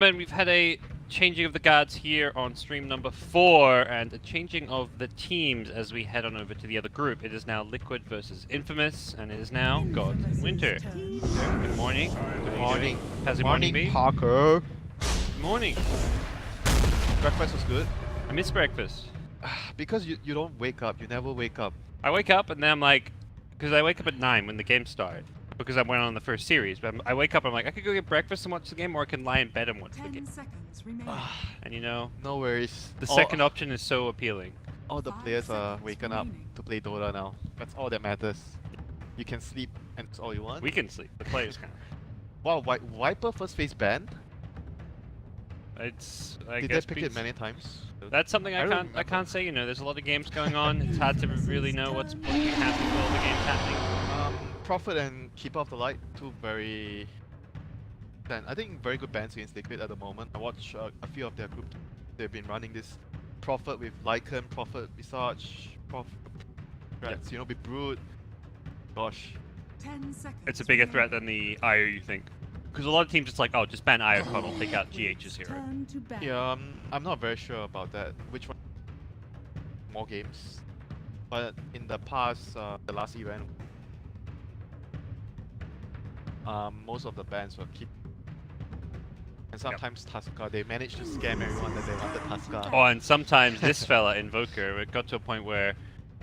gentlemen, we've had a changing of the guards here on stream number 4, and a changing of the teams as we head on over to the other group. It is now Liquid versus Infamous, and it is now God and Winter. Good morning. Good morning. How's your morning been? Parker. Good morning. Breakfast was good. I miss breakfast. Because you don't wake up. You never wake up. I wake up and then I'm like, because I wake up at 9 when the game starts. Because I went on the first series, but I wake up and I'm like, I could go get breakfast and watch the game, or I can lie in bed and watch the game. And you know, no worries. The second option is so appealing. All the players are waking up to play Dota now. That's all that matters. You can sleep and that's all you want. We can sleep. The players can. Wow, Viper first phase banned? Did they pick it many times? That's something I can't say. You know, there's a lot of games going on. It's hard to really know what's happening with all the games happening. Prophet and Keeper of the Light, two very... I think very good bands against Liquid at the moment. I watched a few of their groups. They've been running this Prophet with Lycan, Prophet Visage, Prophet, you know, with Brood. Gosh. 10 seconds. It's a bigger threat than the IO, you think? Because a lot of teams just like, oh, just ban IO Con, I'll take out GH's hero. Yeah, I'm not very sure about that. Which one? More games. But in the past, the last event, most of the bans were keep. And sometimes Tusker, they managed to scam everyone that they wanted Tusker. Oh, and sometimes this fella, Invoker, it got to a point where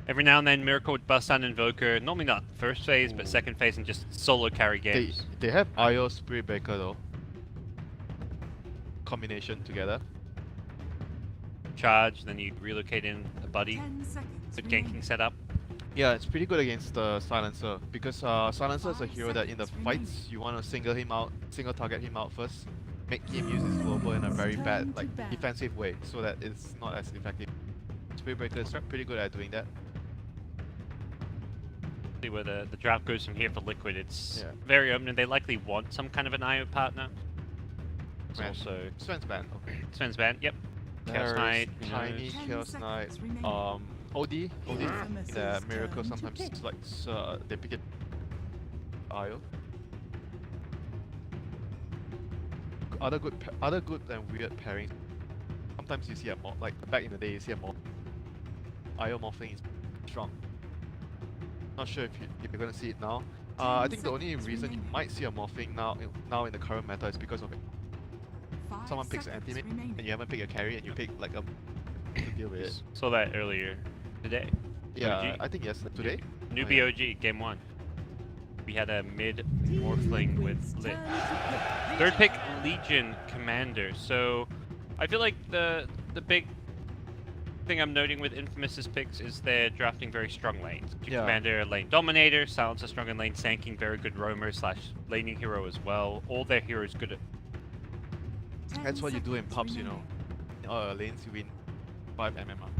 every now and then Miracle would bust on Invoker, normally not first phase, but second phase, and just solo carry games. They have IO Spirit Breaker though. Combination together. Charge, then you relocate in a buddy. Good ganking setup. Yeah, it's pretty good against the Silencer, because Silencer is a hero that in the fights you want to single target him out first, make him use his global in a very bad, defensive way, so that it's not as effective. Spirit Breaker is pretty good at doing that. See where the draft goes from here for Liquid. It's very open, and they likely want some kind of an IO partner. It's also Sven's banned. Okay. Sven's banned. Yep. Chaos Knight. Tiny Chaos Knight. OD, the Miracle sometimes like they pick it IO. Other good and weird pairings. Sometimes you see a morph, like back in the day you see a morph. IO morphing is strong. Not sure if you're gonna see it now. I think the only reason you might see a morphing now in the current meta is because of it. Someone picks an anti-mid and you haven't picked a carry and you pick like a to deal with it. Saw that earlier today. Yeah, OG. I think yes, today. Newbee OG, game 1. We had a mid morphling with Lit. Third pick, Legion Commander. So I feel like the big thing I'm noting with Infamous's picks is they're drafting very strong lanes. Commander, lane dominator, Silencer strong in lane sanking, very good roamer / laning hero as well. All their heroes good at. That's what you do in pubs, you know. In all lanes you win 5 MMR.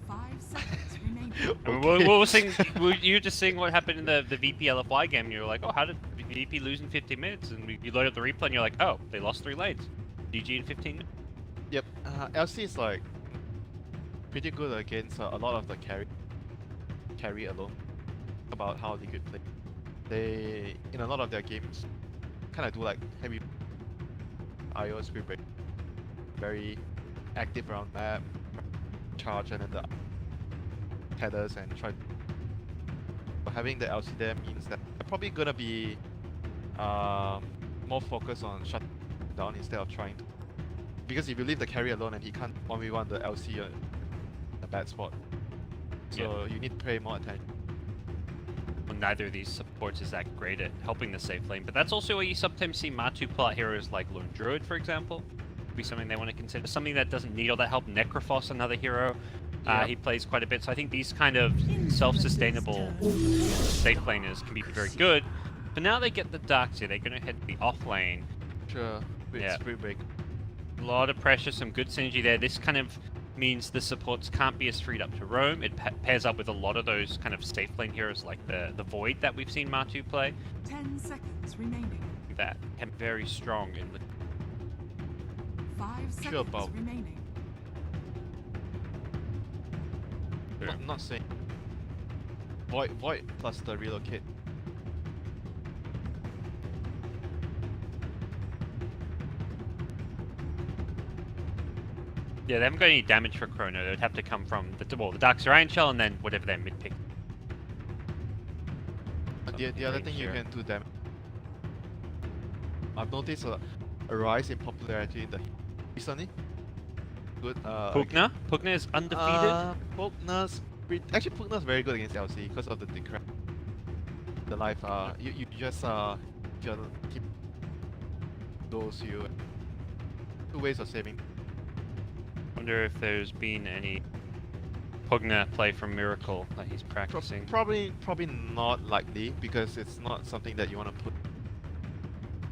5 seconds remaining. Were you just seeing what happened in the VP LFY game, and you were like, oh, how did VP lose in 15 minutes? And you load up the replay and you're like, oh, they lost 3 lanes. GG in 15 minutes. Yep, LC is like pretty good against a lot of the carry alone. About how they could play. They, in a lot of their games, kind of do like heavy IO Spirit Break. Very active around map, charge, and then the headers and try. But having the LC there means that they're probably gonna be more focused on shutting down instead of trying to. Because if you leave the carry alone and he can't 1v1 the LC in a bad spot, so you need to pay more attention. Well, neither of these supports is that great at helping the safe lane, but that's also where you sometimes see Matu pull out heroes like Lone Druid, for example. Be something they want to consider. Something that doesn't need all that help. Necrophos, another hero. He plays quite a bit, so I think these kind of self-sustainable safe laners can be very good. But now they get the Darkseer, they're going to head to the off lane. Sure, with Spirit Break. A lot of pressure, some good synergy there. This kind of means the supports can't be as freed up to roam. It pairs up with a lot of those kind of safe lane heroes like the Void that we've seen Matu play. 10 seconds remaining. That can be very strong in the 5 seconds remaining. Not saying Void plus the relocate. Yeah, they haven't got any damage for Chrono. It would have to come from the Darkseer Iron Shell and then whatever their mid pick. The other thing you can do damage. I've noticed a rise in popularity in the recently. Good. Pugna? Pugna is undefeated? Actually, Pugna's very good against LC because of the decrep. The life, you just keep those you. Two ways of saving. Wonder if there's been any Pugna play from Miracle that he's practicing. Probably not likely because it's not something that you want to put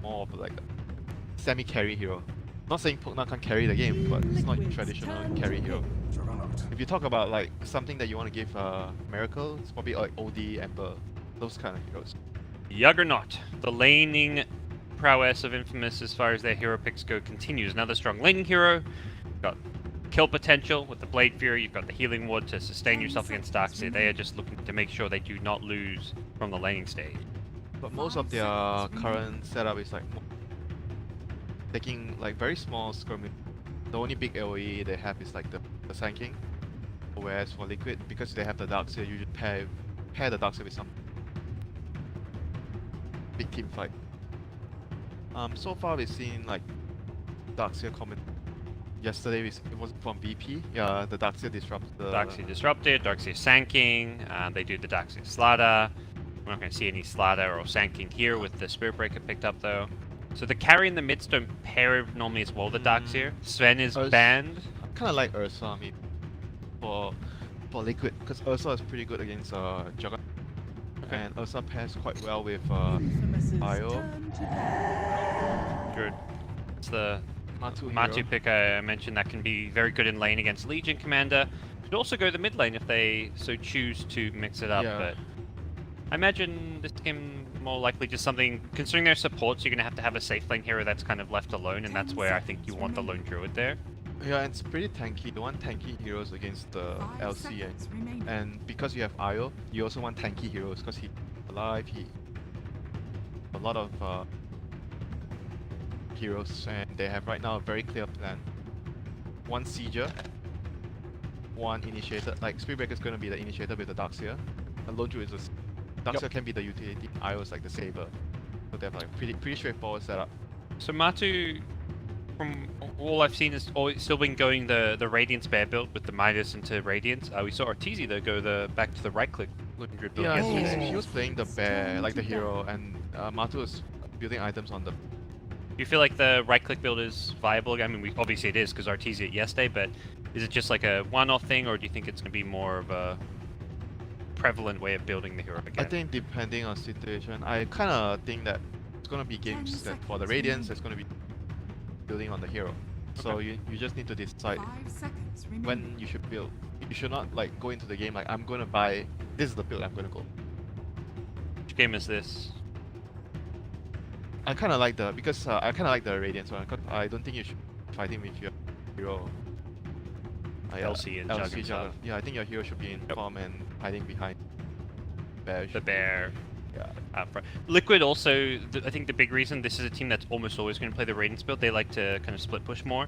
more of like a semi-carry hero. Not saying Pugna can't carry the game, but it's not your traditional carry hero. If you talk about like something that you want to give Miracle, it's probably like OD, Ember, those kind of heroes. Juggernaut, the laning prowess of Infamous as far as their hero picks go continues. Another strong laning hero. You've got kill potential with the Blade Fury, you've got the healing ward to sustain yourself against Darkseer. They are just looking to make sure they do not lose from the laning stage. But most of their current setup is like taking like very small skirmish. The only big AoE they have is like the Sand King. Whereas for Liquid, because they have the Darkseer, you should pair the Darkseer with some big team fight. So far we've seen like Darkseer comment. Yesterday it was from VP. Yeah, the Darkseer disrupted. Darkseer disrupted, Darkseer Sand King, they do the Darkseer Slaughter. We're not going to see any Slaughter or Sand King here with the Spirit Breaker picked up though. So the carry and the mids don't pair normally as well, the Darkseer. Sven is banned. I kind of like Ursa, I mean, for Liquid, because Ursa is pretty good against Juggernaut. Okay. And Ursa pairs quite well with IO. Good. It's the Matu pick I mentioned that can be very good in lane against Legion Commander. Could also go the mid lane if they so choose to mix it up, but I imagine this game more likely just something, considering their supports, you're going to have a safe lane hero that's kind of left alone, and that's where I think you want the lone druid there. Yeah, and it's pretty tanky. You want tanky heroes against the LC, and because you have IO, you also want tanky heroes because he's alive, a lot of heroes, and they have right now a very clear plan. One Sieger, one Initiator, like Spirit Breaker is going to be the Initiator with the Darkseer, and Lone Druid is Darkseer can be the utility, IO is like the Saber. So they have like pretty straightforward setup. So Matu, from all I've seen, is still been going the Radiance Bear build with the Midas into Radiance. We saw Arteezy though go back to the right click 100 build. Yeah, he was playing the bear, like the hero, and Matu was building items on the. Do you feel like the right click build is viable? I mean, obviously it is because Arteezy it yesterday, but is it just like a one-off thing, or do you think it's going to be more of a prevalent way of building the hero again? I think depending on situation, I kind of think that it's going to be games that for the Radiance, it's going to be building on the hero. So you just need to decide when you should build. You should not like go into the game like I'm going to buy, this is the build I'm going to go. Which game is this? I kind of like the, because I kind of like the Radiance one, because I don't think you should be fighting with your hero. LC and Juggernaut. Yeah, I think your hero should be in form and hiding behind the bear. Yeah. Liquid also, I think the big reason, this is a team that's almost always going to play the Radiance build. They like to kind of split push more.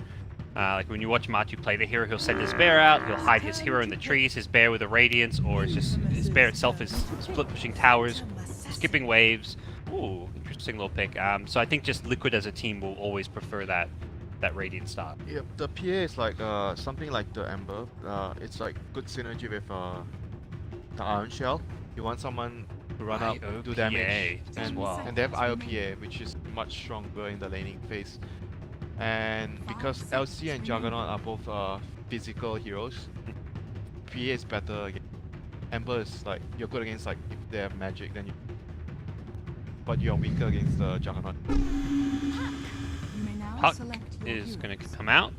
Like when you watch Matu play the hero, he'll send his bear out, he'll hide his hero in the trees, his bear with a Radiance, or it's just his bear itself is split pushing towers, skipping waves. Ooh, interesting little pick. So I think just Liquid as a team will always prefer that Radiant start. Yeah, the PA is like something like the Ember. It's like good synergy with the Iron Shell. You want someone to run up, do damage, and they have IOPA, which is much stronger in the laning phase. And because LC and Juggernaut are both physical heroes, PA is better against. Ember is like, you're good against like, if they have magic, then you... But you're weaker against the Juggernaut. Puck is going to come out.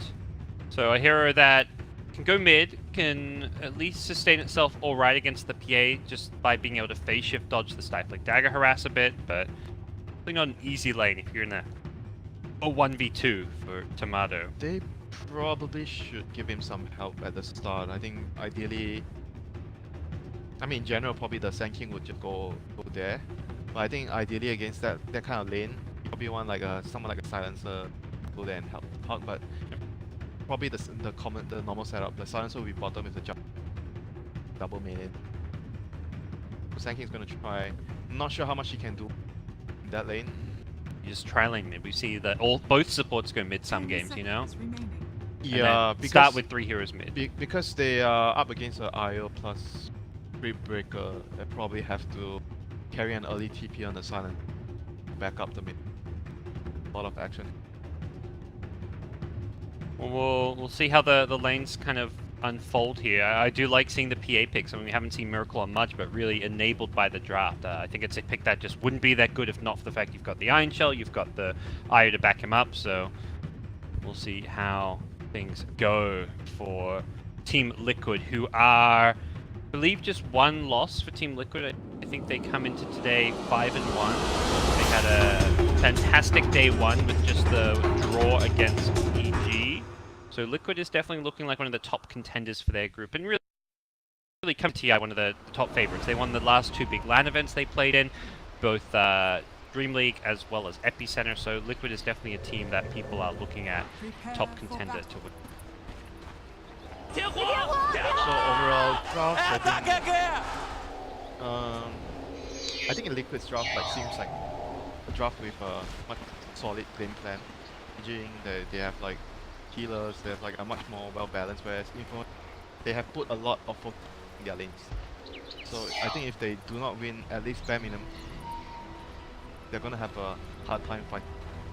So a hero that can go mid, can at least sustain itself alright against the PA just by being able to phase shift dodge the Stifling Dagger harass a bit, but probably not an easy lane if you're in a 1v2 for Tomato. They probably should give him some help at the start. I think ideally, I mean in general probably the Sand King would just go there. But I think ideally against that kind of lane, you probably want like someone like a Silencer go there and help Puck, but probably the normal setup. The silencer will be bottom with the jump, double main in. So Sanking's gonna try. I'm not sure how much he can do in that lane. You're just trialing mid. We see that both supports go mid some 10 games, you know? seconds remaining. And Yeah, then because start with 3 heroes mid. because they are up against the IO plus Free Breaker, they probably have to carry an early TP on the silent, back up the mid. A lot of action. We'll see how the lanes kind of unfold here. I do like seeing the PA picks. I mean, we haven't seen Miracle on much, but really enabled by the draft. I think it's a pick that just wouldn't be that good if not for the fact you've got the Iron Shell, you've got the IO to back him up, so we'll see how things go for Team Liquid, who are, I believe, just 1 loss for Team Liquid. I think they come into today 5-1. They had a fantastic day 1 with just the draw against EG. So Liquid is definitely looking like one of the top contenders for their group, and really come to TI, one of the top favorites. They won the last 2 big LAN events they played in, both Dream League as well as Epicenter. So Liquid is definitely a team that people are looking at top contender to win. So overall draft, I think in Liquid's draft seems like a draft with a much solid game plan. They have like healers, they have like a much more well balanced, whereas Info, they have put a lot of focus in their lanes. So I think if they do not win at least bare minimum, they're gonna have a hard time fight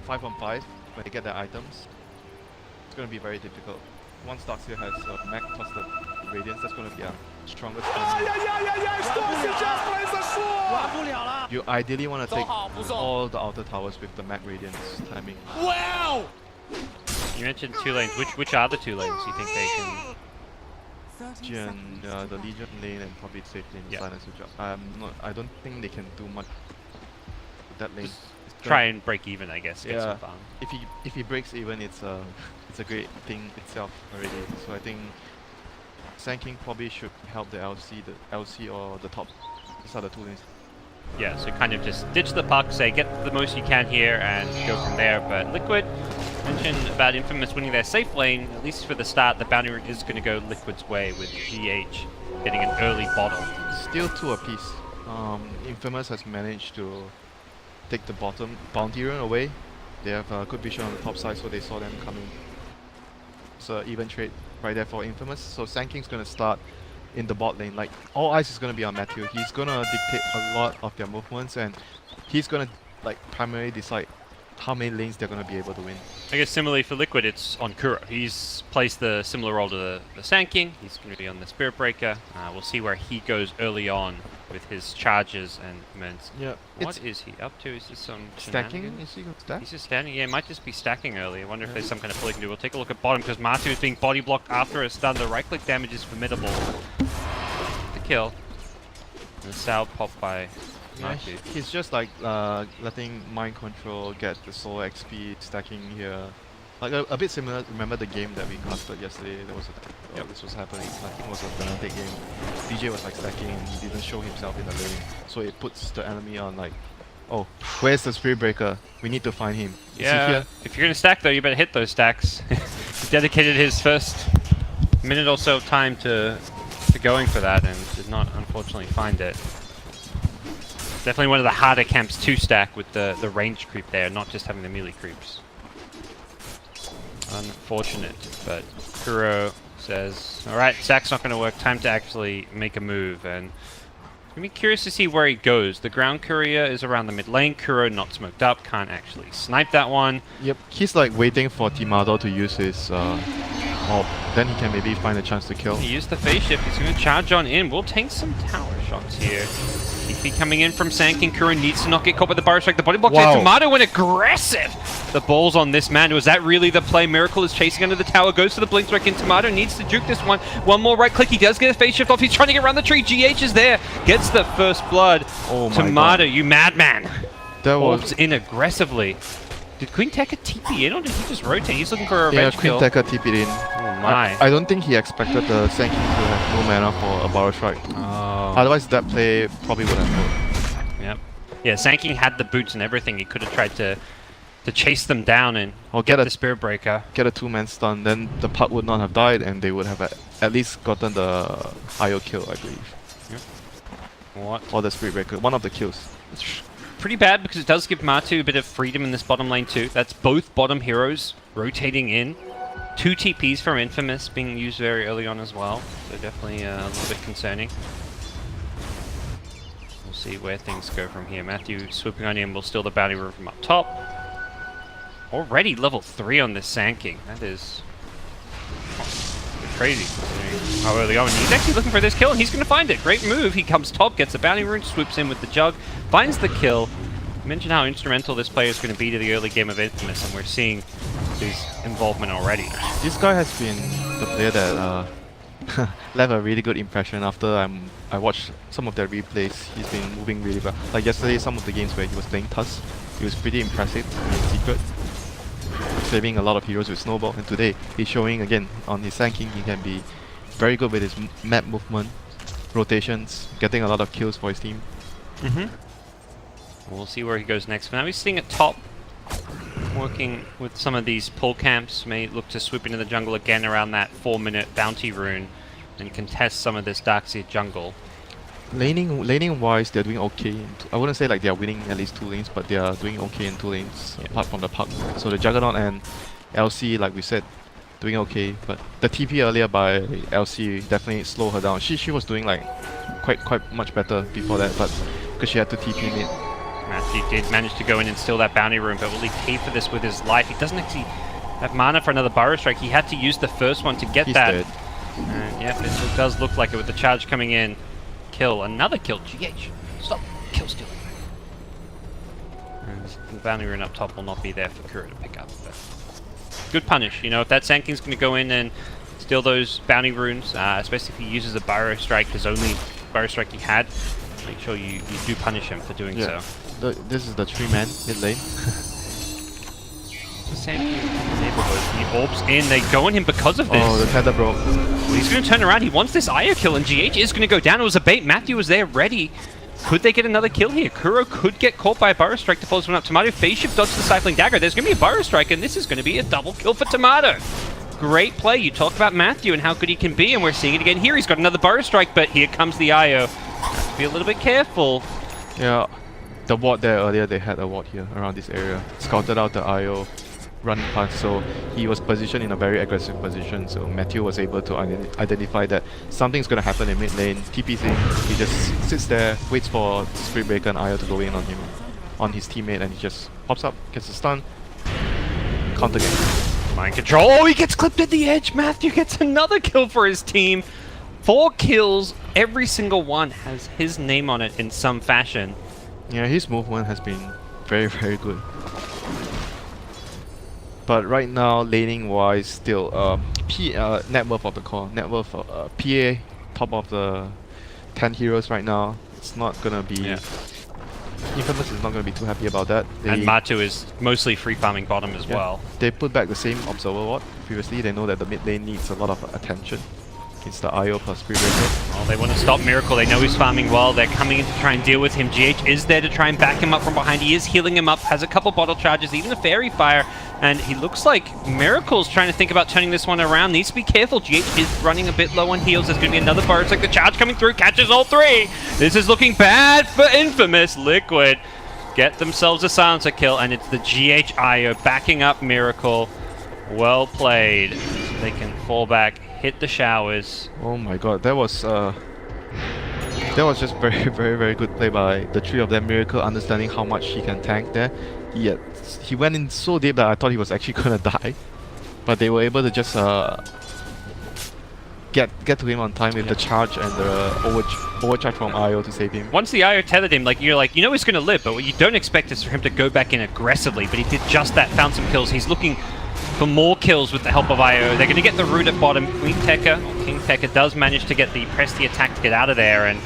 5-on-5 when they get their items. It's gonna be very difficult. Once Darkseer has Mac plus the Radiance, that's gonna be a strongest You ideally want to take all the outer towers with the Mac Radiance timing. Wow! You mentioned 2 lanes. Which are the 2 lanes you think they can? 30 Legion, seconds the to Legion lane and probably safe lane, Yeah. Silence job. I don't think they can do much with that lane. Just It's try gonna- and break even, I guess. Get Yeah. some farm. if he breaks even, it's a great thing itself already. So I think Sanking probably should help the LC or the top. These are the 2 lanes. Yeah, so kind of just ditch the puck, say get the most you can here, and go from there. But Liquid mentioned about Infamous winning their safe lane, at least for the start. The bounty rate is going to go Liquid's way with GH getting an early bottle. Still 2 apiece. Infamous has managed to take the bottom bounty run away. They have a good vision on the top side, so they saw them coming. It's an even trade right there for Infamous. So Sanking's gonna start in the bot lane. Like, all eyes is gonna be on Matthew. He's gonna dictate a lot of their movements, and he's gonna like primarily decide how many lanes they're gonna be able to win. I guess similarly for Liquid, it's on Kuro. He's placed the similar role to the Sanking. He's going to be on the Spirit Breaker. We'll see where he goes early on with his charges and commands. Yeah. What is he up to? Is this some Stacking? shenanigans? Is he gonna stack? He's just standing. Yeah, it might just be stacking early. I wonder if there's some kind of play he can do. We'll take a look at bottom because Matu is being body blocked after a stun. The right click damage is formidable. The kill. And the Sal popped by Yeah, Matu. he's just like letting mind control get the solo XP stacking here. Like a bit similar. Remember the game that we casted yesterday? There was this was happening. I think it was a Fnatic game. DJ was like stacking and he didn't show himself in the lane, so it puts the enemy on like, oh, where's the Spirit Breaker? We need to find him. Is he Yeah, here? if you're going to stack though, you better hit those stacks. He dedicated his first minute or so time to going for that and did not unfortunately find it. Definitely one of the harder camps to stack with the range creep there, not just having the melee creeps. Unfortunate, but Kuro says, alright, stack's not going to work, time to actually make a move, and I'm curious to see where he goes. The ground courier is around the mid lane, Kuro not smoked up, can't actually snipe that one. Yep. He's like waiting for Timado to use his orb. Then he can maybe find a chance to kill. He used the phase shift, he's going to charge on in. We'll take some tower shots here. TP coming in from Sanking. Kuro needs to not get caught by the bar strike. The body block there. Tomato went aggressive. The balls on this man. Was that really the play? Miracle is chasing under the tower. Goes to the blink strike, and Tomato needs to juke this one. One more right click. He does get a phase shift off. He's trying to get around the tree. GH is there. Gets the first blood. Oh my Tomato, God. you madman. That Orbs was in aggressively. Did Queen Tekka TP in or did he just rotate? He's looking for a yeah. revenge Queen kill. Tekka TP'd in. Oh my. I don't think he expected the Sanking to have no mana for a Barrow Strike. Oh. Otherwise, that play probably would have worked. Yep. Yeah, Sanking had the boots and everything. He could have tried to to chase them down and Or get get a- the Spirit Breaker. Get a 2-man stun, then the puck would not have died, and they would have at least gotten the IO kill, I believe. What? Or the Spirit Breaker, one of the kills. Pretty bad because it does give Matu a bit of freedom in this bottom lane too. That's both bottom heroes rotating in. 2 TPs from Infamous being used very early on as well. So definitely a little bit concerning. We'll see where things go from here. Matthew swooping on in will steal the bounty rune from up top. Already level 3 on this Sand King. That is crazy considering how early on. He's actually looking for this kill and he's going to find it. Great move. He comes top, gets the bounty rune, swoops in with the jug, finds the kill. Mention how instrumental this player is going to be to the early game of Infamous, and we're seeing his involvement already. This guy has been the player that left a really good impression after I watched some of their replays. He's been moving really well. Like yesterday, some of the games where he was playing Tusk, he was pretty impressive in secret, saving a lot of heroes with Snowball. And today, he's showing again on his Sand King, he can be very good with his map movement, rotations, getting a lot of kills for his team. We'll see where he goes next. Now he's sitting at top, working with some of these pull camps. May look to swoop into the jungle again around that 4-minute bounty rune and contest some of this Darkseid jungle. Laning wise, they're doing okay. I wouldn't say like they're winning at least 2 lanes, but they are doing okay in 2 lanes apart from the puck. So the Juggernaut and LC, like we said, doing okay. But the TP earlier by LC definitely slowed her down. She was doing like quite much better before that, but because she had to TP mid. Matthew did manage to go in and steal that bounty rune, but will he pay for this with his life? He doesn't actually have mana for another Burrow Strike. He had to use the first one to get He's that. dead. And yeah, it does look like it with the charge coming in. Kill, another kill, GH. Stop, kill stealing. And the bounty rune up top will not be there for Kuro to pick up. But good punish, you know, if that Sand King's going to go in and steal those bounty runes, especially if he uses a Burrow Strike, his only Burrow Strike he had, make sure you do punish him for doing so. This is the 3-man mid lane. Sand King in the neighborhood. He orbs in, they go on him because of this. Oh, the tether broke. Well, he's going to turn around, he wants this IO kill, and GH is going to go down. It was a bait, Matthew was there ready. Could they get another kill here? Kuro could get caught by a Burrow Strike to follow this one up. Tomato phase shift dodges the Stifling Dagger. There's going to be a Burrow Strike, and this is going to be a double kill for Tomato. Great play. You talk about Matthew and how good he can be, and we're seeing it again here. He's got another Burrow Strike, but here comes the IO. Have to be a little bit careful. Yeah, the ward there earlier, they had a ward here around this area. Scouted out the IO running past, so he was positioned in a very aggressive position, so Matthew was able to identify that something's going to happen in mid lane, TP's in, he just sits there, waits for Spirit Breaker and IO to go in on him, on his teammate, and he just pops up, gets a stun, counter game. Mind control, oh, he gets clipped at the edge, Matthew gets another kill for his team. 4 kills, every single one has his name on it in some fashion. Yeah, his movement has been very good. But right now, laning wise, still net worth of the core, net worth PA top of the 10 heroes right now. It's not gonna be. Yeah. Infamous is not gonna be too happy about that. And Matu is mostly free farming bottom as well. They put back the same Observer ward. Previously, they know that the mid lane needs a lot of attention. It's the IO plus Spirit Breaker. Well, they want to stop Miracle. They know he's farming well. They're coming in to try and deal with him. GH is there to try and back him up from behind. He is healing him up, has a couple bottle charges, even a Fairy Fire. And he looks like Miracle's trying to think about turning this one around. Needs to be careful. GH is running a bit low on heals. There's going to be another Burrow Strike. The charge coming through, catches all 3. This is looking bad for Infamous. Liquid get themselves a silencer kill, and it's the GH IO backing up Miracle. Well played. So they can fall back, hit the showers. Oh my god, that was just very good play by the 3 of them. Miracle understanding how much he can tank there. He went in so deep that I thought he was actually gonna die, but they were able to just get to him on time with the charge and the overcharge from IO to save him. Once the IO tethered him, you're like, you know he's gonna live, but what you don't expect is for him to go back in aggressively. But he did just that, found some kills. He's looking for more kills with the help of IO. They're going to get the root at bottom. King Tekka does manage to get the press the attack to get out of there, and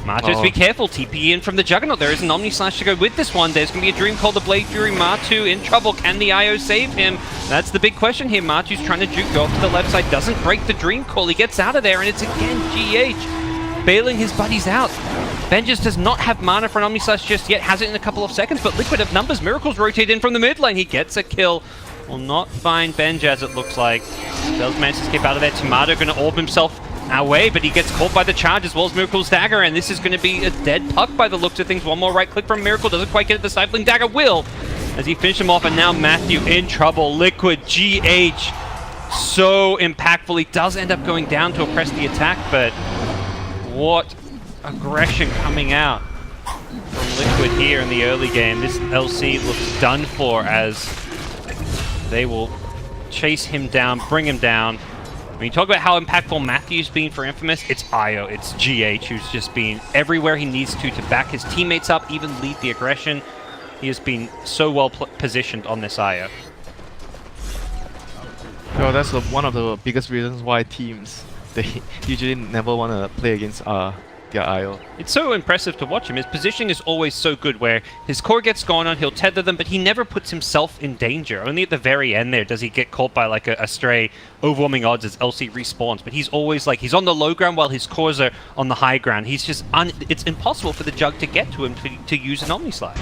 Martu's be careful. TP in from the Juggernaut. There is an Omni Slash to go with this one. There's going to be a Dream Call, the Blade Fury. Martu in trouble. Can the IO save him? That's the big question here. Martu's trying to juke off to the left side. Doesn't break the Dream Call. He gets out of there, and it's again GH bailing his buddies out. Benjaz does not have mana for an Omni Slash just yet, has it in a couple of seconds, but Liquid have numbers. Miracle's rotate in from the mid lane. He gets a kill. Will not find Benjaz, it looks like. Does manage to escape out of there. Tomato going to orb himself away, but he gets caught by the charge as well as Miracle's dagger, and this is going to be a dead puck by the looks of things. One more right click from Miracle, doesn't quite get it. The stifling dagger will, as he finished him off, and now Matthew in trouble. Liquid GH so impactful. He does end up going down to press the attack, but what aggression coming out from Liquid here in the early game. This LC looks done for, as they will chase him down, bring him down. When you talk about how impactful Matthew's been for Infamous, it's Io, it's GH, who's just been everywhere he needs to back his teammates up, even lead the aggression. He has been so well positioned on this Io. Well, that's one of the biggest reasons why teams, they usually never want to play against their IO. It's so impressive to watch him. His positioning is always so good, where his core gets gone on, he'll tether them, but he never puts himself in danger. Only at the very end there does he get caught by like a stray, overwhelming odds as LC respawns. But he's always like, he's on the low ground while his cores are on the high ground. He's just, it's impossible for the Jug to get to him to use an Omni Slash.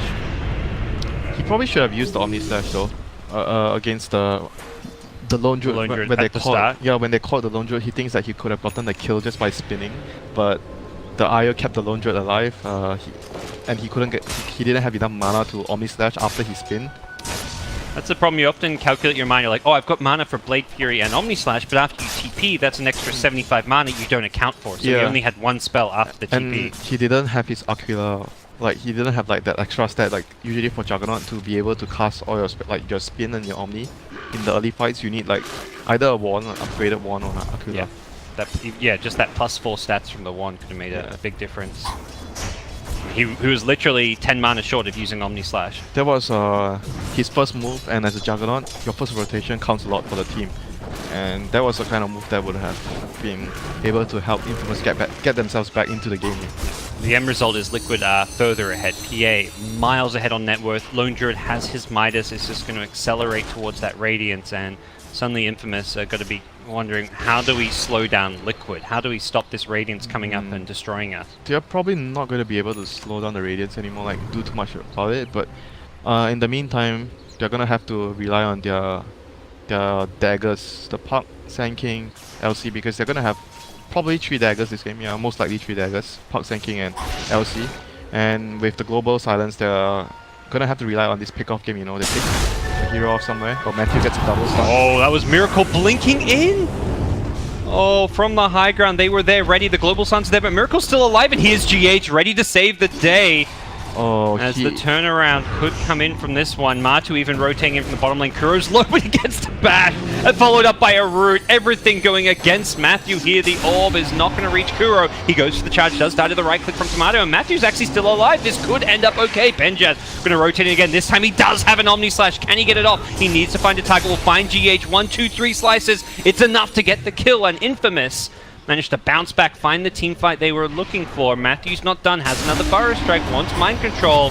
He probably should have used the Omni Slash though, against the Lone Druid. When they caught, when they caught the Lone Druid, he thinks that he could have gotten the kill just by spinning, but the IO kept the Lone Druid alive, and he didn't have enough mana to Omni Slash after he spin. That's the problem. You often calculate your mana. You're like, oh, I've got mana for Blade Fury and Omni Slash, but after you TP, that's an extra 75 mana you don't account for. So he only had one spell after the TP. And he didn't have his Aquila, like he didn't have like that extra stat like usually for Juggernaut to be able to cast all your like your spin and your Omni. In the early fights, you need like either a wand, an upgraded wand, or an Aquila. Yeah, just that +4 stats from the wand could have made a big difference. He was literally 10 mana short of using Omni Slash. That was his first move, and as a Juggernaut, your first rotation counts a lot for the team. And that was the kind of move that would have been able to help Infamous get themselves back into the game. The end result is Liquid are further ahead. PA miles ahead on net worth. Lone Druid has his Midas. It's just going to accelerate towards that Radiance, and suddenly Infamous are going to be wondering, how do we slow down Liquid? How do we stop this Radiance coming up and destroying us? They're probably not going to be able to slow down the Radiance anymore, like do too much about it, but in the meantime, they're going to have to rely on their daggers, the Puck, Sand King, LC, because they're going to have probably 3 daggers this game, most likely 3 daggers, Puck, Sand King and LC. And with the global silence, they're going to have to rely on this pick-off game, they pick a hero off somewhere, but Matthew gets a double stun. Oh, that was Miracle blinking in! Oh, from the high ground, they were there ready, the global sun's there, but Miracle's still alive, and here's GH ready to save the day. Oh, as the turnaround could come in from this one. Matu even rotating in from the bottom lane. Kuro's low, but he gets the bash. And followed up by a root. Everything going against Matthew here. The orb is not going to reach Kuro. He goes for the charge, does die to the right click from Tomato, and Matthew's actually still alive. This could end up okay. Benjaz going to rotate it again. This time he does have an Omni Slash. Can he get it off? He needs to find a target. Will find GH. 1, 2, 3 slices. It's enough to get the kill, and Infamous managed to bounce back, find the team fight they were looking for. Matthew's not done, has another Burrow Strike, wants Mind Control.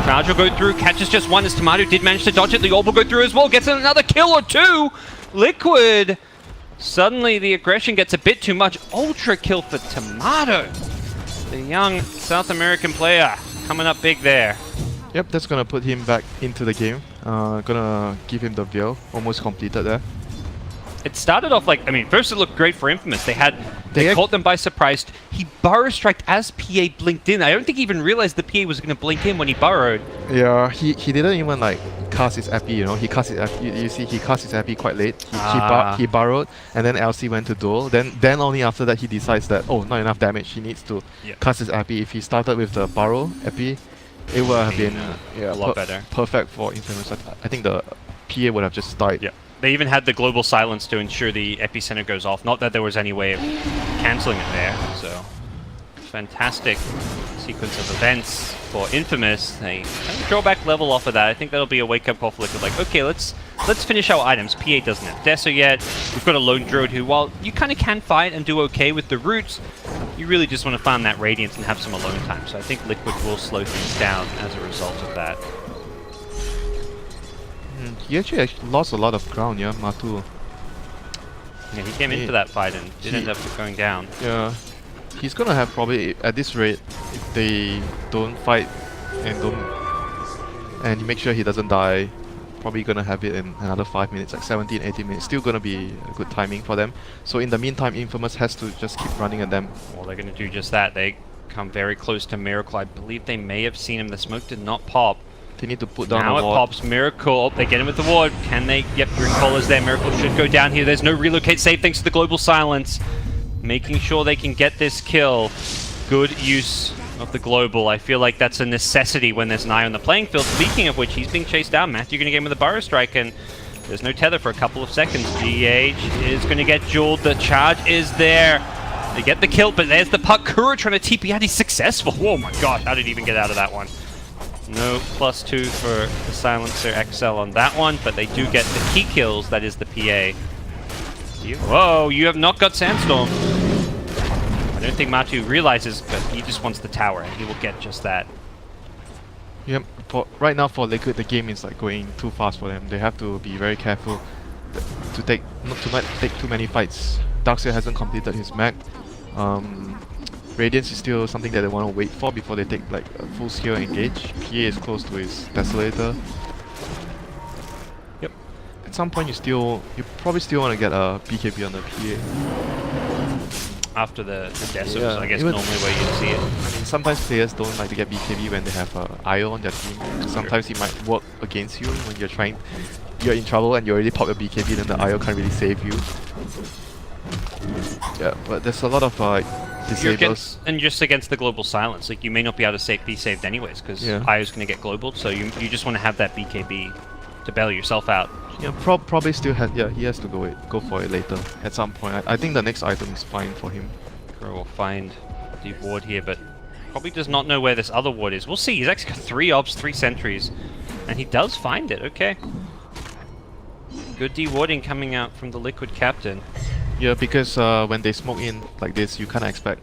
Crowd will go through, catches just one as Tomato did manage to dodge it. The orb will go through as well, gets another kill or 2. Liquid, suddenly the aggression gets a bit too much. Ultra kill for Tomato. The young South American player coming up big there. Yep, that's gonna put him back into the game. Gonna give him the veil, almost completed there. It started off like, I mean, first it looked great for Infamous. They caught them by surprise. He burrow striked as PA blinked in. I don't think he even realized the PA was going to blink in when he burrowed. Yeah, he didn't even like cast his epi, He cast his epi, you see, he cast his epi quite late. He burrowed, and then LC went to duel. Then only after that he decides that, oh, not enough damage, he needs to cast his epi. If he started with the burrow epi, it would have been a lot better. Perfect for Infamous. I think the PA would have just died. Yeah. They even had the global silence to ensure the epicenter goes off. Not that there was any way of cancelling it there. So, fantastic sequence of events for Infamous. They kind of draw back level off of that. I think that'll be a wake-up call for Liquid. Like, okay, let's finish our items. PA doesn't have Deso yet. We've got a Lone Druid who, while you kind of can fight and do okay with the roots, you really just want to farm that Radiance and have some alone time. So I think Liquid will slow things down as a result of that. He actually lost a lot of ground, Matu. Yeah, he came into that fight and did end up going down. Yeah. he's gonna have probably at this rate, if they don't fight and you make sure he doesn't die, probably gonna have it in another 5 minutes, like 17, 18 minutes. Still gonna be a good timing for them. So in the meantime, Infamous has to just keep running at them. Well, they're gonna do just that. They come very close to Miracle. I believe they may have seen him. The smoke did not pop. They need to put down Now a it ward. pops. Miracle. Oh, they get him with the ward. Can they? Yep, Recaller's there. Miracle should go down here. There's no relocate save thanks to the global silence. Making sure they can get this kill. Good use of the global. I feel like that's a necessity when there's an eye on the playing field. Speaking of which, he's being chased down. Matthew going to get him with a burrow strike, and there's no tether for a couple of seconds. GH is going to get jeweled. The charge is there. They get the kill, but there's the puck. Kuro trying to TP out. He's successful. Oh my gosh, how did he even get out of that one? No +2 for the Silencer XL on that one, but they do get the key kills. That is the PA. Whoa, you have not got Sandstorm. I don't think Matu realizes, but he just wants the tower, and he will get just that. Yep. For right now, for Liquid, the game is like going too fast for them. They have to be very careful to not take too many fights. Darkseer hasn't completed his mech. Radiance is still something that they want to wait for before they take like a full scale engage. PA is close to his Desolator. Yep. At some point, you probably still want to get a BKB on the PA. After the Desos, Yeah, I guess even- normally where you see it. I mean, sometimes players don't like to get BKB when they have IO on their team. Sometimes it might work against you when you're in trouble and you already pop your BKB, then the IO can't really save you. Yeah, but there's a lot of You're disables. and just against the global silence, like you may not be able to be saved anyways, because Yeah. IO's going to get globaled, so you just want to have that BKB to bail yourself out. Yeah, probably still he has to go for it later at some point. I think the next item is fine for him. Kuro will find the ward here, but probably does not know where this other ward is. We'll see. He's actually got 3 obs, 3 sentries, and he does find it. Okay. Good dewarding coming out from the Liquid captain. Yeah, because when they smoke in like this, you kind of expect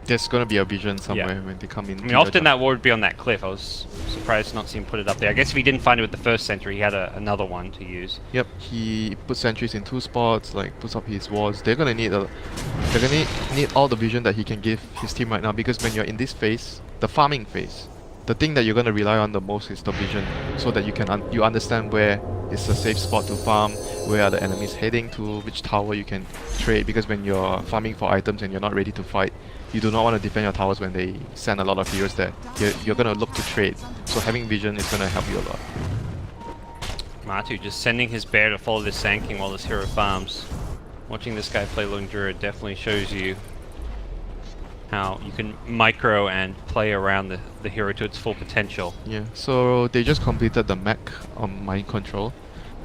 there's gonna be a vision somewhere when they come in. I mean, often that ward would be on that cliff. I was surprised to not see him put it up there. I guess if he didn't find it with the first sentry, he had another one to use. Yep, he puts sentries in 2 spots, like puts up his walls. They're gonna need all the vision that he can give his team right now, because when you're in this phase, the farming phase, the thing that you're gonna rely on the most is the vision, so that you can you understand where is a safe spot to farm, where are the enemies heading to, which tower you can trade. Because when you're farming for items and you're not ready to fight, you do not want to defend your towers when they send a lot of heroes there. You're gonna look to trade, so having vision is gonna help you a lot. Matu just sending his bear to follow this Sand King while this hero farms. Watching this guy play Lone Druid definitely shows you how you can micro and play around the hero to its full potential. Yeah, so they just completed the mech on Mind Control.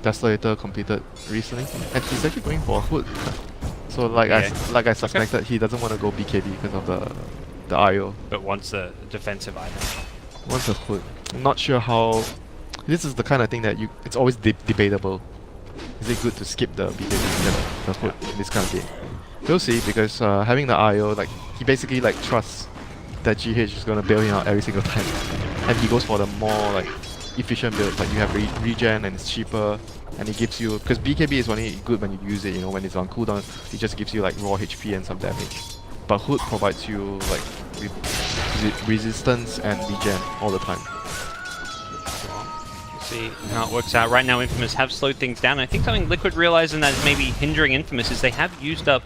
Desolator completed recently, and he's actually going for a hood. So like I suspected, he doesn't want to go BKB because of the IO. But wants a defensive item. Wants a hood. I'm not sure how. This is the kind of thing that it's always debatable. Is it good to skip the BKB instead of the hood in this kind of game? We'll see, because having the IO, like he basically like trusts that GH is gonna bail him out every single time, and he goes for the more like efficient build. Like you have regen and it's cheaper, and it gives you, because BKB is only good when you use it. You know, when it's on cooldown, it just gives you like raw HP and some damage. But Hood provides you like resistance and regen all the time. See how it works out. Right now, Infamous have slowed things down. I think something Liquid realizing that is maybe hindering Infamous is they have used up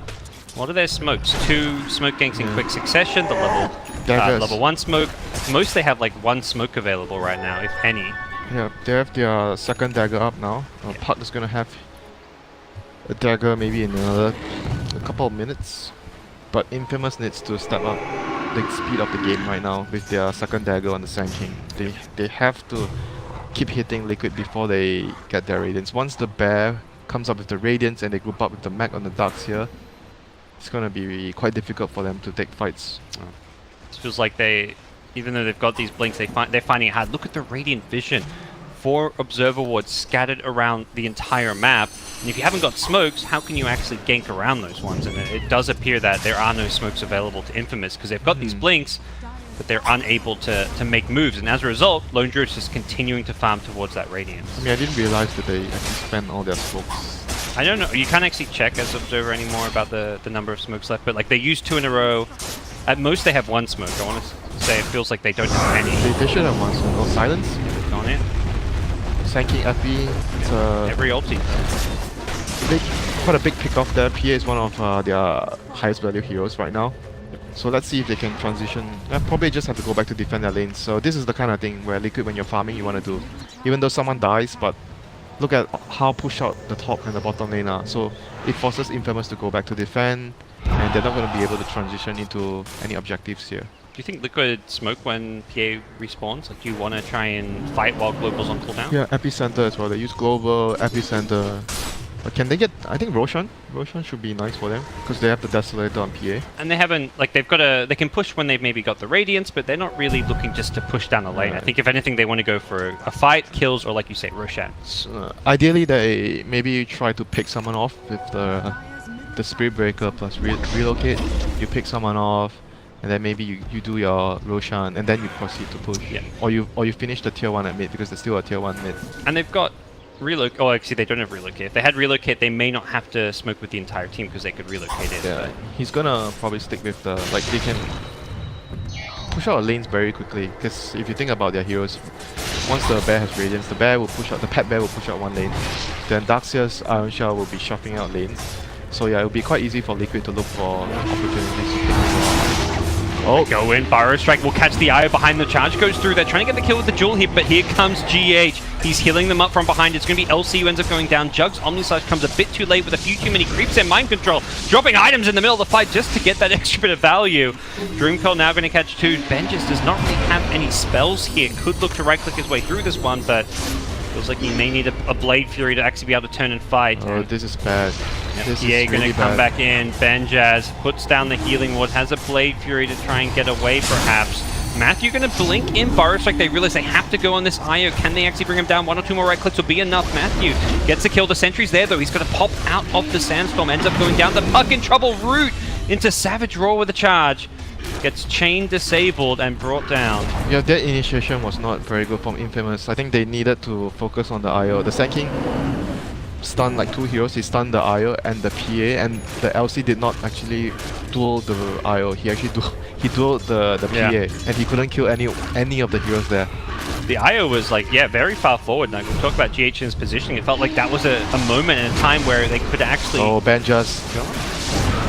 a lot of their smokes. 2 smoke ganks in quick succession. The level 1 smoke. Most they have like 1 smoke available right now, if any. Yeah, they have their second dagger up now. Puck is gonna have a dagger maybe in a couple of minutes. But Infamous needs to step up the speed of the game right now with their second dagger on the Sand King. They have to keep hitting Liquid before they get their Radiance. Once the bear comes up with the Radiance and they group up with the mech on the Darks here, it's gonna be quite difficult for them to take fights. It feels like even though they've got these blinks, they're finding it hard. Look at the Radiant Vision. 4 Observer wards scattered around the entire map. And if you haven't got smokes, how can you actually gank around those ones? And it does appear that there are no smokes available to Infamous, because they've got these blinks, but they're unable to make moves. And as a result, Lone Druid is just continuing to farm towards that Radiance. I mean, I didn't realize that they actually spent all their smokes. I don't know. You can't actually check as Observer anymore about the number of smokes left, but like they used 2 in a row. At most they have one smoke. I want to say it feels like they don't have any. They should have one. So silence. On it. Sanking FB. It's a Every ulti. quite a big pick off there. PA is one of their highest value heroes right now. So let's see if they can transition. Probably just have to go back to defend their lanes. So this is the kind of thing where Liquid, when you're farming, you want to do. Even though someone dies, but look at how push out the top and the bottom lane are. So it forces Infamous to go back to defend, and they're not going to be able to transition into any objectives here. Do you think Liquid smoke when PA respawns? Like, do you want to try and fight while Global's on cooldown? Yeah, Epicenter as well. They use Global, Epicenter. But can they get... I think Roshan. Roshan should be nice for them, because they have the Desolator on PA. And they haven't, like, they've got a... They can push when they've maybe got the Radiance, but they're not really looking just to push down the lane. Right. I think if anything, they want to go for a fight, kills, or like you say, Roshan. So, ideally, they maybe try to pick someone off with the Spirit Breaker plus Relocate. You pick someone off, and then maybe you do your Roshan, and then you proceed to push. Yeah. Or you finish the tier 1 at mid, because there's still a tier 1 mid. And they've got relocate. Oh, actually, they don't have relocate. If they had relocate, they may not have to smoke with the entire team because they could relocate it. Yeah, he's gonna probably stick with the... Like, they can push out lanes very quickly, because if you think about their heroes, once the bear has Radiance, the bear will push out... The pet bear will push out one lane. Then Darkseer's Iron Shell will be shuffling out lanes. So yeah, it will be quite easy for Liquid to look for opportunities to pick them up. Oh, Go in, Burrow Strike will catch the IO behind the charge, goes through. They're trying to get the kill with the Jewel hit, but here comes GH. He's healing them up from behind. It's going to be LC who ends up going down. Jugs Omnislash comes a bit too late with a few too many creeps and Mind Control, dropping items in the middle of the fight just to get that extra bit of value. Dreamcoil now going to catch two. Benjis does not really have any spells here. Could look to right-click his way through this one, but feels like he may need a Blade Fury to actually be able to turn and fight. oh, this is bad. This is going really to come bad. back in. Benjaz puts down the healing ward, has a Blade Fury to try and get away perhaps. Matthew going to blink in Burrow Strike. They realize they have to go on this IO. Can they actually bring him down? One or two more right clicks will be enough. Matthew gets the kill. The sentry's there though. He's going to pop out of the Sandstorm. Ends up going down the Puck in trouble route into Savage Roar with a charge. Gets chain disabled and brought down. Yeah, that initiation was not very good from Infamous. I think they needed to focus on the IO. The Sand King stunned like two heroes. He stunned the IO and the PA, and the LC did not actually duel the IO. He actually dueled the PA, and he couldn't kill any of the heroes there. The IO was like, yeah, very far forward. Now, we talk about GH's positioning. It felt like that was a moment in a time where they could actually... Oh, Benjaz.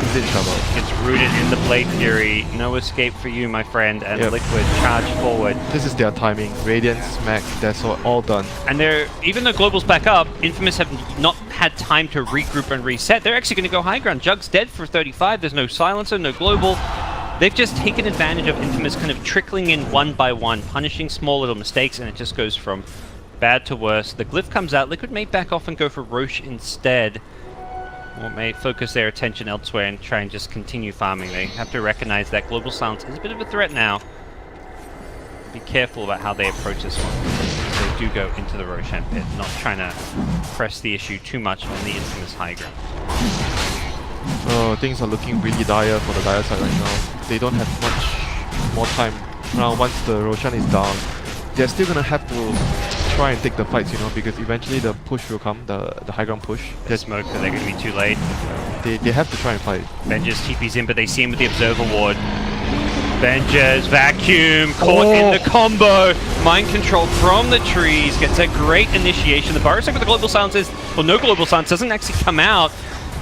He's in trouble. It's rooted in the Blade Fury. No escape for you, my friend. And Liquid charge forward. This is their timing. Radiance, Mac, that's all done. And they're, even though Global's back up, Infamous have not had time to regroup and reset. They're actually going to go high ground. Jug's dead for 35. There's no Silencer, no Global. They've just taken advantage of Infamous kind of trickling in one by one, punishing small little mistakes, and it just goes from bad to worse. The Glyph comes out. Liquid may back off and go for Roche instead. Or may focus their attention elsewhere and try and just continue farming. They have to recognize that Global Silence is a bit of a threat now. Be careful about how they approach this one. They do go into the Roshan pit, not trying to press the issue too much on the Infamous high ground. Oh, things are looking really dire for the Dire side right now. They don't have much more time. Now, once the Roshan is down, they're still gonna have to try and take the fights, you know, because eventually the push will come, the high ground push. They smoke, but they're going to be too late. They have to try and fight. Benjaz TP's in, but they see him with the Observer Ward. Benjaz, vacuum, caught in the combo. Mind Control from the trees, gets a great initiation. The Burrow Strike with the Global Silence is, well, no Global Silence, doesn't actually come out.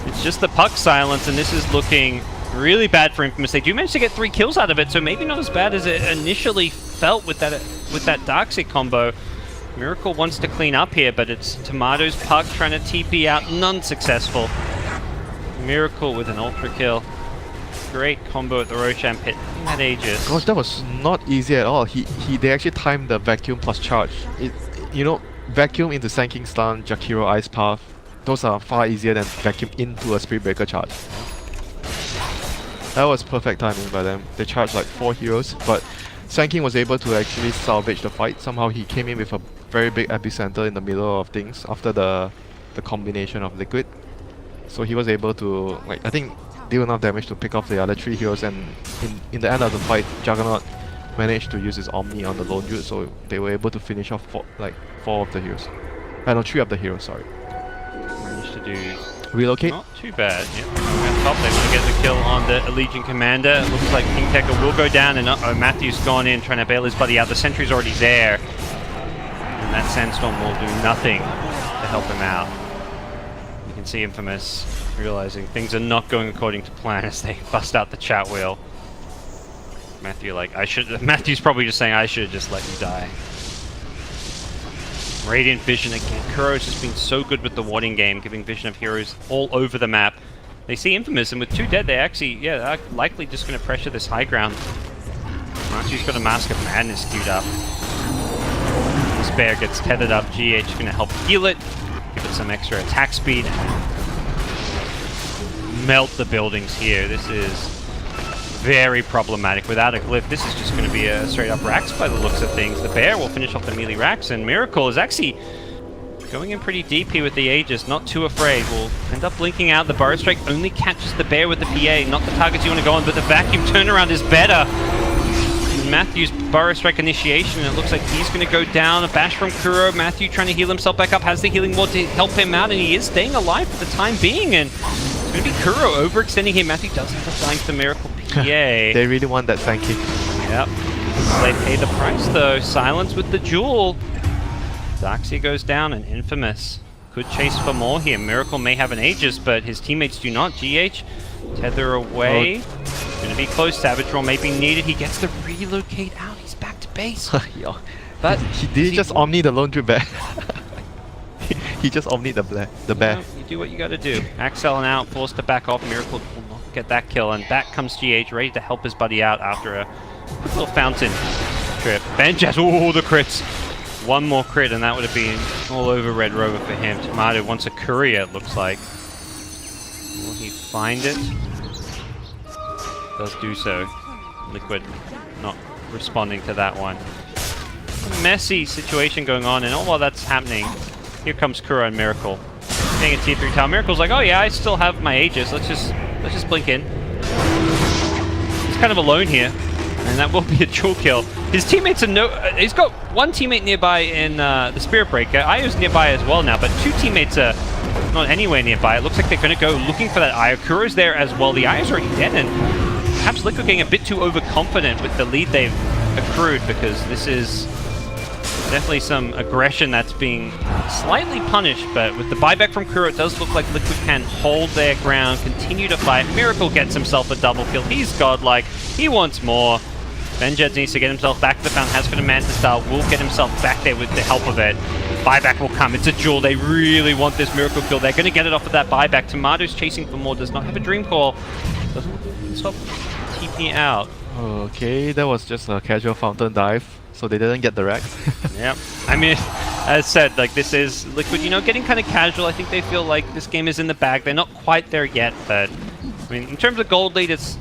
It's just the Puck Silence, and this is looking really bad for Infamous. They do manage to get 3 kills out of it, so maybe not as bad as it initially felt with that Darkseid combo. Miracle wants to clean up here, but it's Tomato's Puck trying to TP out, none successful. Miracle with an ultra kill. Great combo at the Roshan pit. He had Aegis. Gosh, that was not easy at all. They actually timed the vacuum plus charge. You know, vacuum into Sand King stun, Jakiro Ice Path. Those are far easier than vacuum into a Spirit Breaker charge. That was perfect timing by them. They charged like 4 heroes, but Sand King was able to actually salvage the fight. Somehow he came in with a very big epicenter in the middle of things after the combination of Liquid. So he was able to, like, I think, deal enough damage to pick off the other 3 heroes, and in the end of the fight, Juggernaut managed to use his Omni on the lone dude, so they were able to finish off 4 of the heroes. No, 3 of the heroes, sorry. Managed to do Relocate? not too bad. Yep. top. They want to get the kill on the Legion Commander. Looks like King Tekka will go down, and Matthew's gone in trying to bail his buddy out. The sentry's already there. And that Sandstorm will do nothing to help him out. You can see Infamous realizing things are not going according to plan as they bust out the chat wheel. Matthew's probably just saying, I should have just let you die. Radiant Vision again. Kuro's just been so good with the warding game, giving Vision of Heroes all over the map. They see Infamous, and with 2 dead, they actually, are likely just going to pressure this high ground. Matthew's got a Mask of Madness queued up. This bear gets tethered up. GH going to help heal it, give it some extra attack speed, melt the buildings here. This is very problematic. Without a glyph, this is just going to be a straight up Rax by the looks of things. The bear will finish off the melee Rax, and Miracle is actually going in pretty deep here with the Aegis, not too afraid. Will end up blinking out. The Burrow Strike only catches the bear with the PA, not the targets you want to go on, but the vacuum turnaround is better. Matthew's Burrow Strike initiation, it looks like he's going to go down. A bash from Kuro. Matthew trying to heal himself back up, has the healing ward to help him out, and he is staying alive for the time being, and it's going to be Kuro overextending here. Matthew does end up dying to the Miracle PA. They really want that Sankey. Yep. They pay the price though. Silence with the Jewel. Darkseer goes down, and Infamous could chase for more here. Miracle may have an Aegis, but his teammates do not. GH tether away. Gonna be close. Savage Roll may be needed. He gets to relocate out. He's back to base. But he just Omni the Lone Druid bear. He just Omni the bear. You do what you gotta do. Axel out, forced to back off. Miracle will not get that kill, and back comes GH, ready to help his buddy out after a quick little fountain trip. Benjaz, ooh, the crits. One more crit, and that would have been all over Red Rover for him. Tomato wants a courier, it looks like. Will he find it? Does do so. Liquid not responding to that one. A messy situation going on, and all while that's happening, here comes Kuro and Miracle. Getting a tier 3 tower. Miracle's like, oh yeah, I still have my Aegis. Let's just blink in. He's kind of alone here, and that will be a dual kill. His teammates are he's got one teammate nearby in the Spirit Breaker. Io's nearby as well now, but 2 teammates are not anywhere nearby. It looks like they're going to go looking for that Io. Kuro's there as well. The Io's already dead, and perhaps Liquid getting a bit too overconfident with the lead they've accrued, because this is definitely some aggression that's being slightly punished, but with the buyback from Kuro, it does look like Liquid can hold their ground, continue to fight. Miracle gets himself a double kill. He's godlike. He wants more. Benjaz needs to get himself back to the fountain, has got a Manta Star, will get himself back there with the help of it. Buyback will come. It's a duel. They really want this Miracle kill. They're going to get it off of that buyback. Tomato's chasing for more, does not have a Dream Call. Doesn't stop TP out. Okay, that was just a casual fountain dive, so they didn't get the Rex. Yep. I mean, as said, like, this is Liquid, getting kind of casual. I think they feel like this game is in the bag. They're not quite there yet, but I mean, in terms of gold lead, it's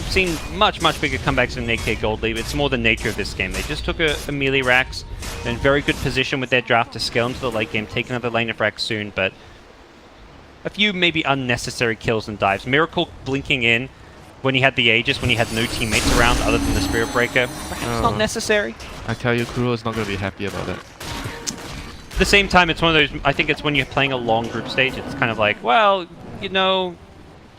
seen much bigger comebacks than an 8k gold lead. It's more the nature of this game. They just took a melee Rax. They're in very good position with their draft to scale into the late game, take another lane of Rax soon, but a few maybe unnecessary kills and dives. Miracle blinking in when he had the Aegis, when he had no teammates around other than the Spirit Breaker. Perhaps not necessary. I tell you, Kuro is not going to be happy about that. At the same time, it's one of those, I think it's when you're playing a long group stage, it's kind of like, well,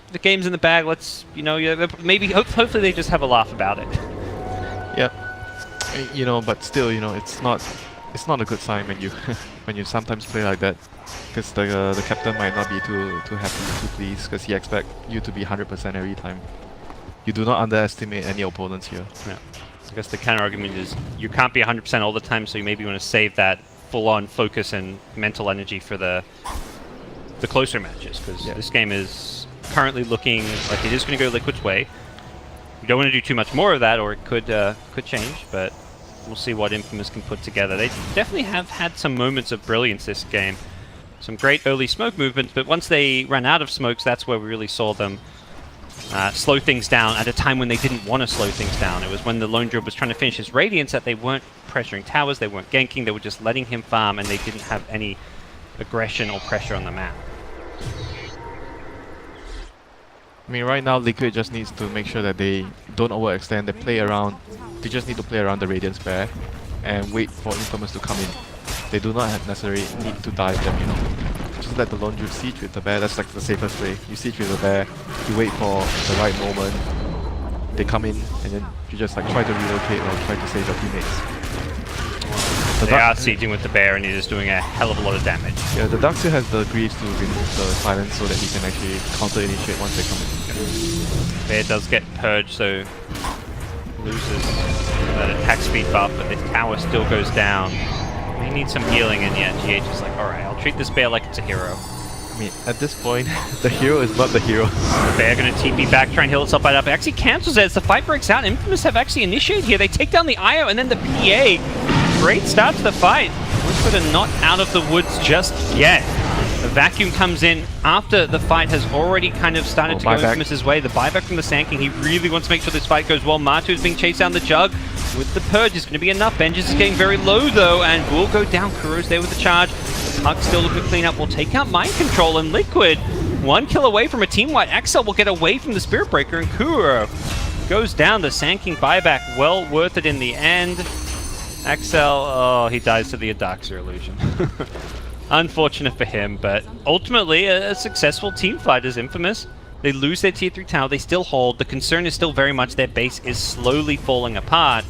the game's in the bag, let's, maybe, hopefully they just have a laugh about it. Yeah. But still, it's not a good sign when you when you sometimes play like that, because the captain might not be too happy, too pleased, because he expects you to be 100% every time. You do not underestimate any opponents here. Yeah. I guess the counter argument is you can't be 100% all the time, so you maybe want to save that full-on focus and mental energy for the closer matches, because this game is currently looking like it is going to go Liquid's way. You don't want to do too much more of that, or it could change, but we'll see what Infamous can put together. They definitely have had some moments of brilliance this game. Some great early smoke movements, but once they ran out of smokes, that's where we really saw them slow things down at a time when they didn't want to slow things down. It was when the Lone Druid was trying to finish his Radiance that they weren't pressuring towers, they weren't ganking, they were just letting him farm, and they didn't have any aggression or pressure on the map. I mean, right now, Liquid just needs to make sure that they don't overextend, they play around. They just need to play around the Radiance Bear and wait for Infamous to come in. They do not necessarily need to dive them, Just let the lone juke siege with the bear. That's like the safest play. You siege with the bear, you wait for the right moment, they come in, and then you just like try to relocate or try to save your teammates. They are sieging with the bear and he is doing a hell of a lot of damage. Yeah, the Darkseer has the greaves to remove the silence so that he can actually counter-initiate once they come in. Bear does get purged, so loses that attack speed buff, but this tower still goes down. May need some healing, and yet GH is like, alright, I'll treat this bear like it's a hero. I mean, at this point, the hero is not the hero. The bear gonna TP back, try and heal itself right up. It actually cancels it as the fight breaks out. Infamous have actually initiated here. They take down the IO and then the PA. Great start to the fight. Whispered are not out of the woods just yet. The vacuum comes in after the fight has already kind of started to go Infamous's way. The buyback from the Sand King, he really wants to make sure this fight goes well. Matu is being chased down the jug with the purge. Is going to be enough. Benjis is getting very low though and will go down. Kuro's there with the charge. The Puck still looking to clean up. Will take out Mind Control, and Liquid, 1 kill away from a team wipe. Axel will get away from the Spirit Breaker, and Kuro goes down. The Sand King buyback, well worth it in the end. Axel, oh, he dies to the Darkseer illusion. Unfortunate for him, but ultimately a successful team fight is Infamous. They lose their tier 3 tower, they still hold. The concern is still very much their base is slowly falling apart.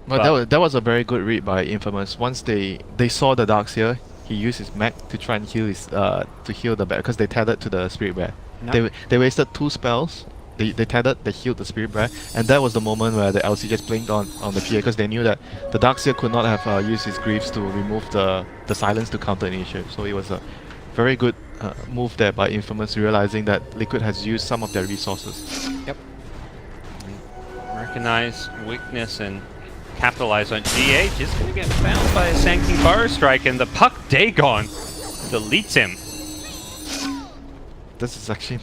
But that was a very good read by Infamous. Once they saw the Darkseer, he used his mech to try and heal his to heal the bear because they tethered to the Spirit Bear. No. They wasted 2 spells. They tethered, they healed the Spirit Bear, and that was the moment where the LC just blinked on the PA because they knew that the Darkseer could not have used his greaves to remove the silence to counter initiate. So it was a very good move there by Infamous, realizing that Liquid has used some of their resources. Yep. Recognize weakness and capitalize on GH. Is going to get found by a Sand King Burrow Strike, and the Puck Dagon deletes him. This is actually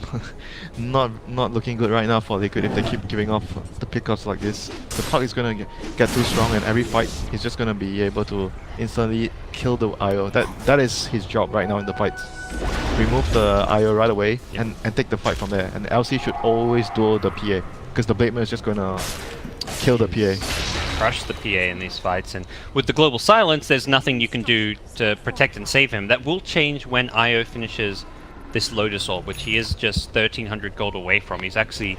not looking good right now for Liquid if they keep giving off the pickoffs like this. The Puck is going to get too strong, and every fight he's just going to be able to instantly kill the IO. That is his job right now in the fights. Remove the IO right away and take the fight from there. And LC should always duel the PA because the Blademail is just going to kill the PA. Crush the PA in these fights, and with the global silence there's nothing you can do to protect and save him. That will change when IO finishes this Lotus Orb, which he is just 1300 gold away from. He's actually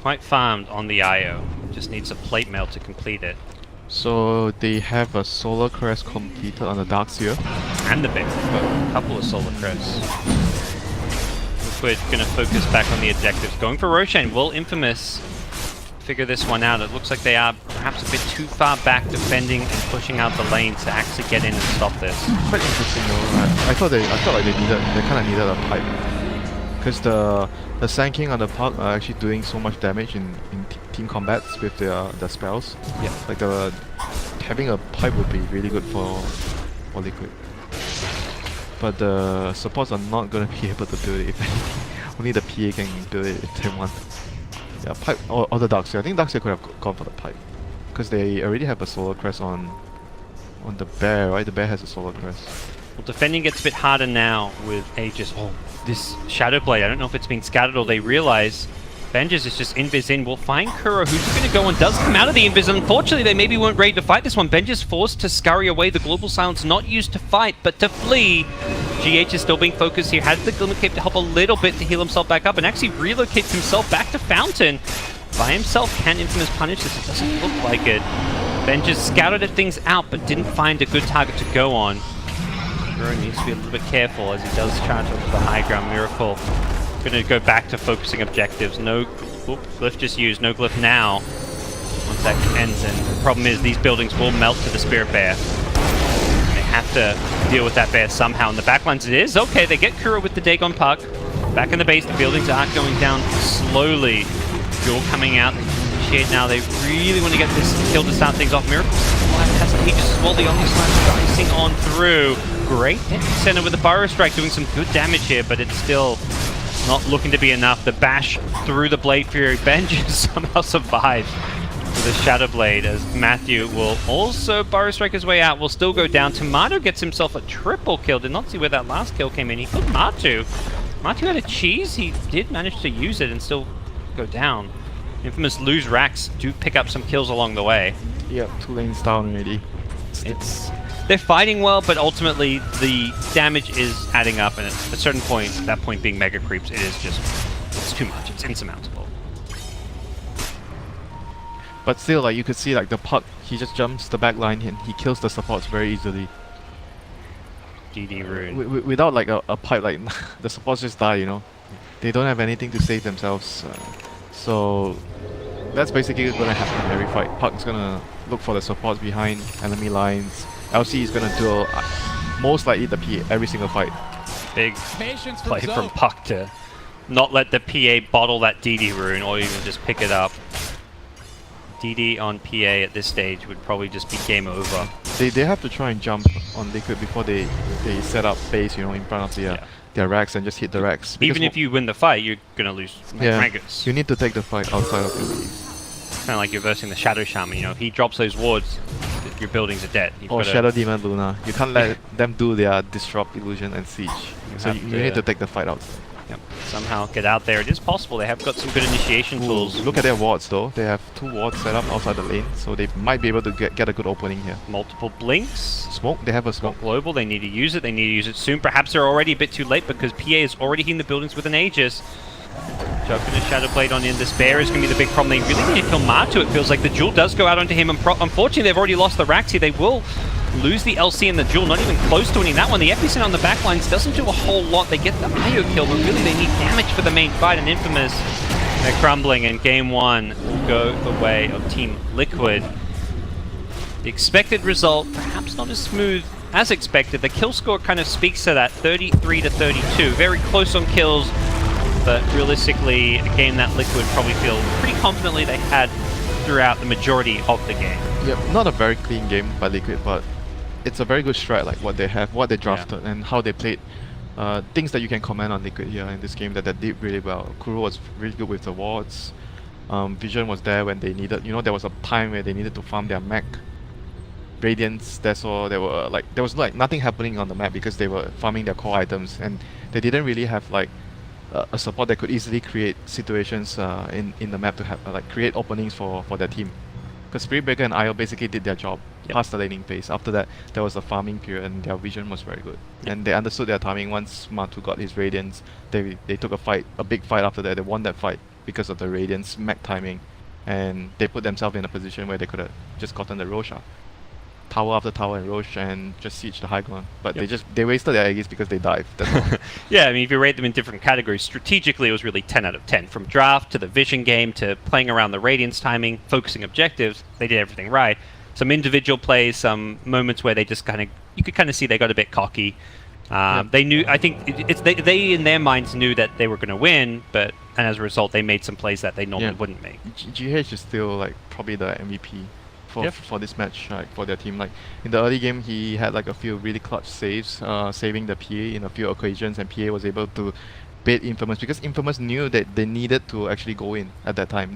quite farmed on the IO. Just needs a plate mail to complete it. So they have a Solar Crest completed on the Darkseer. And the Big, a couple of Solar Crests. Liquid gonna focus back on the objectives. Going for Roshan. Will Infamous figure this one out? It looks like they are perhaps a bit too far back defending and pushing out the lane to actually get in and stop this. Quite interesting though. I felt like they kind of needed a pipe because the Sand King on the Puck are actually doing so much damage in team combats with their spells. Yeah, like having a pipe would be really good for Liquid. But the supports are not going to be able to build it. If anything, only the PA can build it if they want. Yeah, pipe or the Darkseer. I think Darkseer could have gone for the pipe because they already have a Solar Crest on the bear, right? The bear has a Solar Crest. Well, defending gets a bit harder now with Aegis. Oh, this Shadow Blade. I don't know if it's been scattered or they realize Benjis is just invis in. We'll find Kuro, who's going to go and does come out of the invis. Unfortunately, they maybe weren't ready to fight this one. Benjis forced to scurry away. The global silence not used to fight, but to flee. GH is still being focused here. Has the Glimmer Cape to help a little bit to heal himself back up and actually relocates himself back to Fountain. By himself, can Infamous punish this? It doesn't look like it. Benjis scouted things out, but didn't find a good target to go on. Kuro needs to be a little bit careful as he does charge onto the high ground. Miracle going to go back to focusing objectives. No glyph just used, no glyph now. Once that ends, and the problem is these buildings will melt to the Spirit Bear. They have to deal with that bear somehow. In the backlines it is. Okay, they get Kuro with the Dagon Puck. Back in the base, the buildings are going down slowly. Jewel coming out. They initiate now. They really want to get this kill to start things off. Miracle has Aegis as well. The Omni Slash dicing on through. Great hit center with the Burrow Strike, doing some good damage here, but it's still not looking to be enough. The bash through the Blade Fury. Benji somehow survives with a Shadow Blade as Matthew will also Burrow Strike his way out. Will still go down. Tomato gets himself a triple kill. Did not see where that last kill came in. He killed Matu. Matu had a cheese. He did manage to use it and still go down. Infamous lose racks, do pick up some kills along the way. Yep, 2 lanes down already. It's they're fighting well, but ultimately the damage is adding up, and at a certain point, that point being mega creeps, it is just, it's too much, it's insurmountable. But still, like, you could see, like, the puck, he just jumps the back line and he kills the supports very easily. DD rune. Without, like, a pipe, like, the supports just die, you know? They don't have anything to save themselves. So, that's basically gonna happen in every fight. Puck's gonna look for the supports behind enemy lines. LC is gonna duel, most likely the PA, every single fight. Big play from Puck to not let the PA bottle that DD rune, or even just pick it up. DD on PA at this stage would probably just be game over. They have to try and jump on Liquid before they set up base, you know, in front of their racks and just hit the racks. Even if you win the fight, you're gonna lose maggots. You need to take the fight outside of your base. Kind of like you're versing the Shadow Shaman, you know, if he drops those wards, your buildings are dead. Or Shadow Demon Luna. You can't let them do their Disrupt, Illusion and Siege. So you need to take the fight outside. Yep. Somehow get out there. It is possible. They have got some good initiation tools. Look at their wards though. They have 2 wards set up outside the lane, so they might be able to get a good opening here. Multiple blinks. Smoke. They have a smoke. Global. They need to use it. They need to use it soon. Perhaps they're already a bit too late because PA is already hitting the buildings with an Aegis. Jumping a Shadow Blade on in. Despair is going to be the big problem. They really need to kill Martu. It feels like the Jewel does go out onto him. And unfortunately, they've already lost the racks here. They will lose the LC and the Jewel. Not even close to winning that one. The Epicenter on the backlines doesn't do a whole lot. They get the IO kill, but really they need damage for the main fight. And Infamous, they're crumbling. And game 1 will go the way of Team Liquid. The expected result, perhaps not as smooth as expected. The kill score kind of speaks to that. 33 to 32. Very close on kills. But realistically, a game that Liquid probably feel pretty confidently they had throughout the majority of the game. Yep, not a very clean game by Liquid, but it's a very good strat, like what they have, what they drafted, and how they played. Things that you can comment on Liquid here in this game that they did really well. Kuro was really good with the wards. Vision was there when they needed, you know, there was a time where they needed to farm their mech. Radiance, that's all. There was like nothing happening on the map because they were farming their core items, and they didn't really have like a support that could easily create situations in the map to have like create openings for their team. Because Spirit Breaker and IO basically did their job past the laning phase. After that, there was a farming period and their vision was very good. And they understood their timing. Once Martu got his Radiance, they took a big fight after that. They won that fight because of the Radiance mech timing. And they put themselves in a position where they could have just gotten the Rosha. Tower after tower and Roche and just siege the high ground. But they wasted their Aegis because they dived. That's all. Yeah, I mean, if you rate them in different categories, strategically it was really 10 out of 10. From draft to the vision game to playing around the Radiance timing, focusing objectives, they did everything right. Some individual plays, some moments where they just kind of, you could kind of see they got a bit cocky. They knew, I think, they in their minds knew that they were going to win, and as a result they made some plays that they normally wouldn't make. GH is still like probably the MVP. For this match, like for their team. Like in the early game, he had like a few really clutch saves, saving the PA in a few occasions, and PA was able to bait Infamous because Infamous knew that they needed to actually go in at that time.